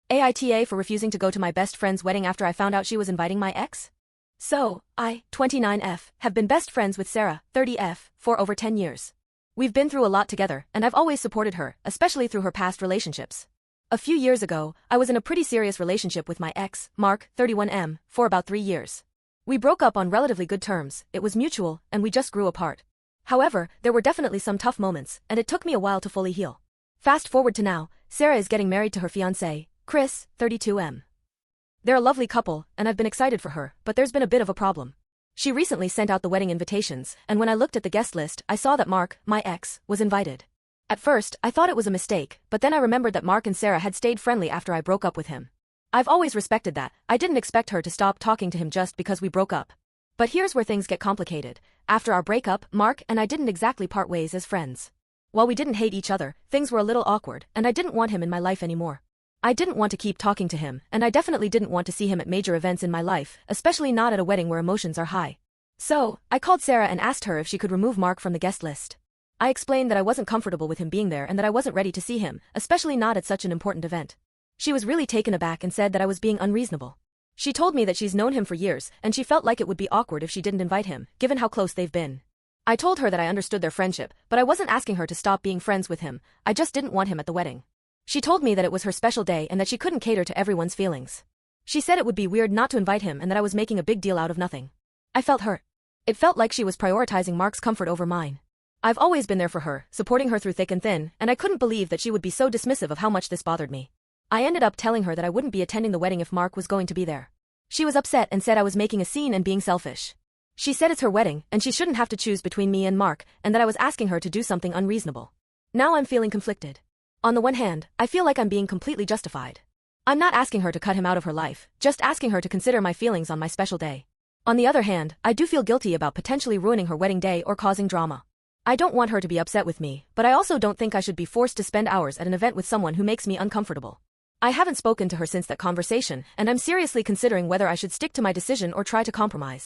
AITA for refusing to go to my best friend's wedding after I found out she was inviting my ex? So, I, 29F, have been best friends with Sarah, 30F, for over 10 years. We've been through a lot together, and I've always supported her, especially through her past relationships. A few years ago, I was in a pretty serious relationship with my ex, Mark, 31M, for about 3 years. We broke up on relatively good terms, it was mutual, and we just grew apart. However, there were definitely some tough moments, and it took me a while to fully heal. Fast forward to now, Sarah is getting married to her fiancé, Chris, 32M. They're a lovely couple, and I've been excited for her, but there's been a bit of a problem. She recently sent out the wedding invitations, and when I looked at the guest list, I saw that Mark, my ex, was invited. At first, I thought it was a mistake, but then I remembered that Mark and Sarah had stayed friendly after I broke up with him. I've always respected that. I didn't expect her to stop talking to him just because we broke up. But here's where things get complicated. After our breakup, Mark and I didn't exactly part ways as friends. While we didn't hate each other, things were a little awkward, and I didn't want him in my life anymore. I didn't want to keep talking to him, and I definitely didn't want to see him at major events in my life, especially not at a wedding where emotions are high. So, I called Sarah and asked her if she could remove Mark from the guest list. I explained that I wasn't comfortable with him being there and that I wasn't ready to see him, especially not at such an important event. She was really taken aback and said that I was being unreasonable. She told me that she's known him for years, and she felt like it would be awkward if she didn't invite him, given how close they've been. I told her that I understood their friendship, but I wasn't asking her to stop being friends with him, I just didn't want him at the wedding. She told me that it was her special day and that she couldn't cater to everyone's feelings. She said it would be weird not to invite him and that I was making a big deal out of nothing. I felt hurt. It felt like she was prioritizing Mark's comfort over mine. I've always been there for her, supporting her through thick and thin, and I couldn't believe that she would be so dismissive of how much this bothered me. I ended up telling her that I wouldn't be attending the wedding if Mark was going to be there. She was upset and said I was making a scene and being selfish. She said it's her wedding, and she shouldn't have to choose between me and Mark, and that I was asking her to do something unreasonable. Now I'm feeling conflicted. On the one hand, I feel like I'm being completely justified. I'm not asking her to cut him out of her life, just asking her to consider my feelings on my special day. On the other hand, I do feel guilty about potentially ruining her wedding day or causing drama. I don't want her to be upset with me, but I also don't think I should be forced to spend hours at an event with someone who makes me uncomfortable. I haven't spoken to her since that conversation, and I'm seriously considering whether I should stick to my decision or try to compromise.